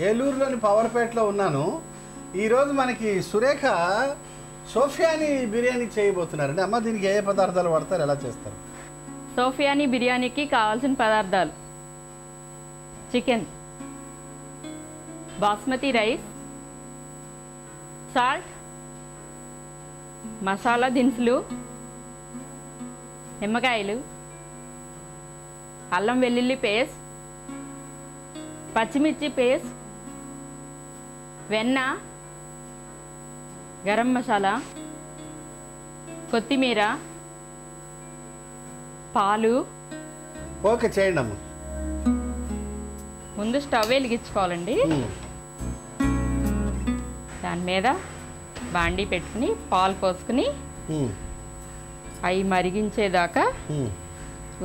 ఏలూరులోని పవర్పేటలో ఉన్నాను. ఈరోజు మనకి సురేఖ సోఫియాని బిర్యానీ చేయబోతున్నారండి. అమ్మ, దీనికి ఏ పదార్థాలు వాడతారు, ఎలా చేస్తారు? సోఫియాని బిర్యానీకి కావాల్సిన పదార్థాలు: chicken, basmati rice, salt, masala దినుసులు, నిమ్మకాయలు, అల్లం వెల్లుల్లి పేస్ట్, పచ్చిమిర్చి పేస్ట్, వెన్న, గరం మసాలా, కొత్తిమీర, పాలు. ఓకే, చేయండి అమ్మ. ముందు స్టవ్ వెలిగించుకోవాలండి. దాని మీద బాండీ పెట్టుకుని పాలు పోసుకుని అవి మరిగించేదాకా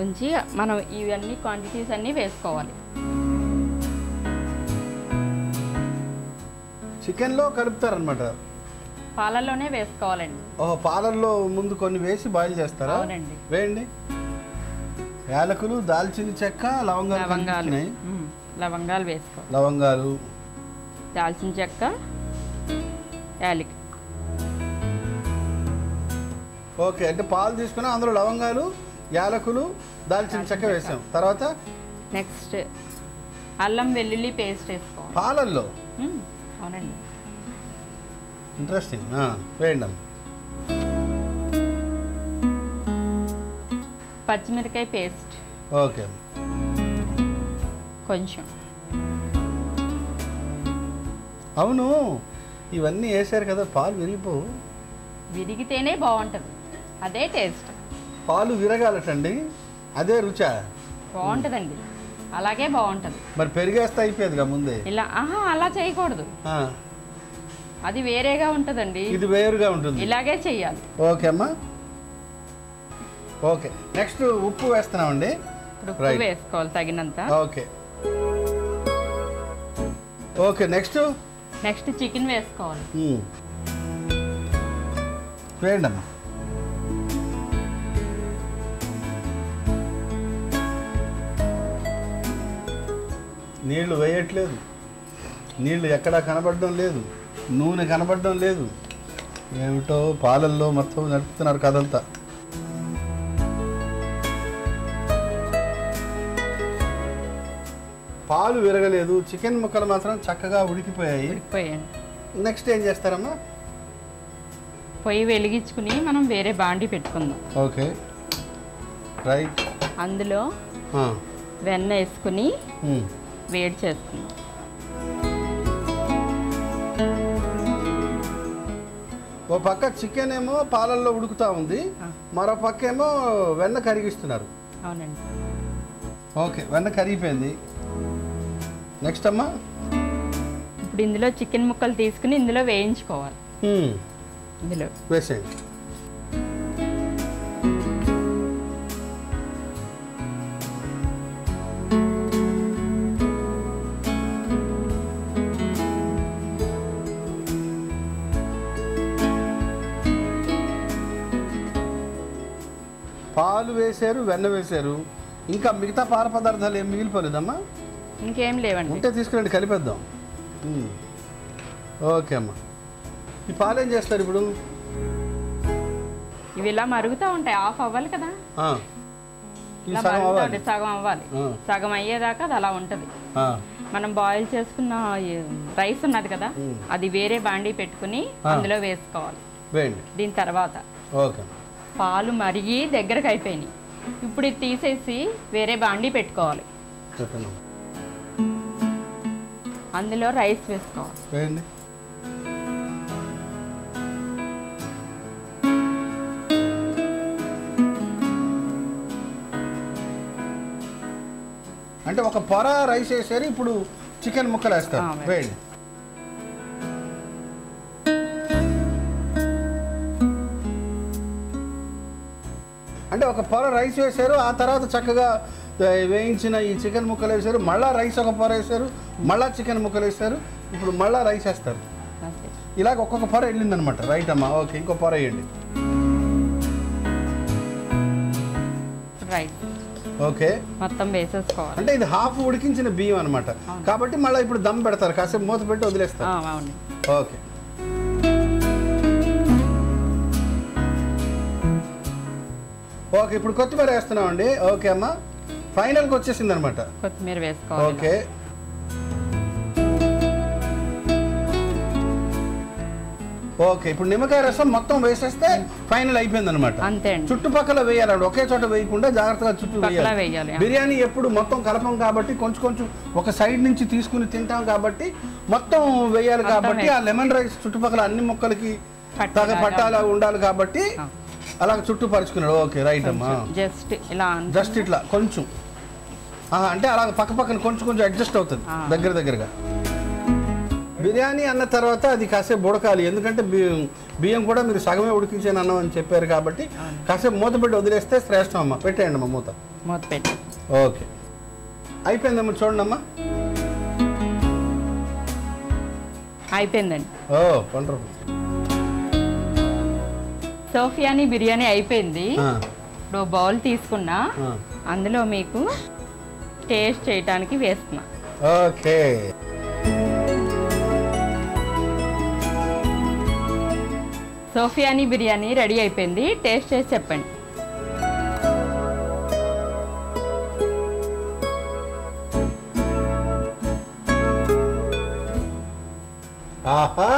ఉంచి మనం ఇవన్నీ క్వాంటిటీస్ అన్నీ వేసుకోవాలి. చికెన్లో కలుపుతారనమాట? పాలల్లోనే వేసుకోవాలండి. ఓహో, పాలల్లో ముందు కొన్ని వేసి బాయిల్ చేస్తారా? అవునండి. వేయండి. యాలకులు, దాల్చిన చెక్క, లవంగాలు. లవంగాలు వేసుకోవాలి. లవంగాలు, దాల్చిన చెక్క, యాలకి. ఓకే, అంటే పాలు తీసుకుని అందులో లవంగాలు, యాలకులు, దాల్చిన చెక్క వేసాం. తర్వాత నెక్స్ట్ అల్లం వెల్లుల్లి పేస్ట్ వేసుకోవాలి పాలల్లో. అవునండి. ఇంట్రెస్టింగ్. వేయండి. పచ్చిమిరకాయ పేస్ట్. ఓకే. కొంచెం. అవును, ఇవన్నీ వేసారు కదా, పాలు విరిగిపోవు? విరిగితేనే బాగుంటుంది, అదే టేస్ట్. పాలు విరగాలటండి, అదే రుచా? బాగుంటుందండి, అలాగే బాగుంటుంది. మరి పెరిగేస్తే అయిపోయేదిగా ముందే. ఇలా అలా చేయకూడదు, అది వేరేగా ఉంటుందండి, ఇది వేరుగా ఉంటుంది. ఇలాగే చెయ్యాలి. ఓకే అమ్మా. ఓకే, నెక్స్ట్ ఉప్పు వేస్తున్నామండి. ఇప్పుడు ఉప్పు వేసుకోవాలి తగినంత. ఓకే. ఓకే, నెక్స్ట్ చికెన్ వేసుకోవాలి. వేయండి అమ్మా. నీళ్లు వేయట్లేదు, నీళ్లు ఎక్కడా కనబడడం లేదు, నూనె కనబడడం లేదు. ఏమిటో పాలల్లో మొత్తం నడుపుతున్నారు కదంతా. పాలు విరగలేదు, చికెన్ ముక్కలు మాత్రం చక్కగా ఉడికిపోయాయి. నెక్స్ట్ ఏం చేస్తారమ్మా? పొయ్యి వెలిగించుకుని మనం వేరే బాండి పెట్టుకుందాం. Okay, right. అందులో వెన్న వేసుకుని వేడి చేసుకుందాం. ఓ పక్క చికెన్ ఏమో పాలల్లో ఉడుకుతా ఉంది, మరో పక్క ఏమో వెన్న కరిగిస్తున్నారు. అవునండి. ఓకే, వెన్న కరిగిపోయింది. నెక్స్ట్ అమ్మా? ఇప్పుడు ఇందులో చికెన్ ముక్కలు తీసుకుని ఇందులో వేయించుకోవాలి. ఇందులో వేసేయండి. పాలు వేసారు, వెన్న వేసారు, ఇంకా మిగతా పాల పదార్థాలు ఏం మిగిలిపోలేదమ్మా? ఇంకేం లేవండి. ఉంటే తీసుకురండి, కలిపేద్దాం. ఓకే అమ్మా. ఈ పాలు ఏం చేస్తారు ఇప్పుడు? ఇవి ఇలా మరుగుతూ ఉంటాయి, ఆఫ్ అవ్వాలి కదా. సగం అవ్వాలి, సగం అయ్యేదాకా అది అలా ఉంటుంది. మనం బాయిల్ చేసుకున్న రైస్ ఉన్నది కదా, అది వేరే బాండీ పెట్టుకుని అందులో వేసుకోవాలి. దీని తర్వాత పాలు మరిగి దగ్గరకు అయిపోయినాయి. ఇప్పుడు ఇది తీసేసి వేరే బాండీ పెట్టుకోవాలి. అందులో రైస్ వేసుకోవాలి. అంటే ఒక పొర రైస్ వేసారు, ఇప్పుడు చికెన్ ముక్కలు వేస్తారు. వేయండి. అంటే ఒక పొర రైస్ వేసారు, ఆ తర్వాత చక్కగా వేయించిన ఈ చికెన్ ముక్కలు వేసారు, మళ్ళీ రైస్ ఒక పొర వేసారు, మళ్ళీ చికెన్ ముక్కలు వేసారు, ఇప్పుడు మళ్ళీ రైస్ వేస్తారు. ఇలాగ ఒక్కొక్క పొర వెళ్ళిందనమాట. రైట్ అమ్మా. ఓకే, ఇంకో పొర వేయండి. రైస్ ఓకే, మొత్తం వేసేసుకోవాలి. అంటే ఇది హాఫ్ ఉడికించిన బియ్యం అనమాట, కాబట్టి మళ్ళీ ఇప్పుడు దమ్ పెడతారు, కాసేపు మూత పెట్టి వదిలేస్తారు. అవును. ఓకే, ఓకే, ఇప్పుడు కొత్తిమీర వేస్తున్నామండి. ఓకే అమ్మా, ఫైనల్కి వచ్చేసింది అనమాట. కొత్తిమీర వేసుకోవాలి. ఓకే, ఓకే, ఇప్పుడు నిమ్మకాయ రసం మొత్తం వేసేస్తే ఫైనల్ అయిపోయింది అనమాట. అంతే అండి. చుట్టుపక్కల వేయాలండి, ఒకే చోట వేయకుండా జాగ్రత్తగా చుట్టూ వేయాలి. బిర్యానీ ఎప్పుడు మొత్తం కలపం కాబట్టి కొంచెం కొంచెం ఒక సైడ్ నుంచి తీసుకుని తింటాం కాబట్టి మొత్తం వేయాలి కాబట్టి ఆ లెమన్ రైస్ చుట్టుపక్కల అన్ని ముక్కలకి పట్టాలా ఉండాలి కాబట్టి అలా చుట్టూ పరుచుకున్నాడు. ఓకే, రైట్ అమ్మా. జస్ట్ ఇట్లా కొంచెం అంటే అలా పక్క పక్కన కొంచెం కొంచెం అడ్జస్ట్ అవుతుంది దగ్గరగా. బిర్యానీ అన్న తర్వాత అది కాసేపు ఉడకాలి, ఎందుకంటే బియ్యం కూడా మీరు సగమే ఉడికించాను అన్నం అని చెప్పారు కాబట్టి కాసేపు మూత పెట్టి వదిలేస్తే శ్రేష్టం అమ్మా. పెట్టేయండి అమ్మా మూత పెట్టి. ఓకే, అయిపోయిందమ్మా, చూడండి అమ్మా. అయిపోయిందండి. ఓ వండర్ఫుల్. సోఫియాని బిర్యానీ అయిపోయింది. ఇప్పుడు బౌల్ తీసుకున్నా, అందులో మీకు టేస్ట్ చేయడానికి వేస్తున్నా. ఓకే, సోఫియాని బిర్యానీ రెడీ అయిపోయింది. టేస్ట్ చేసి చెప్పండి. ఆహా,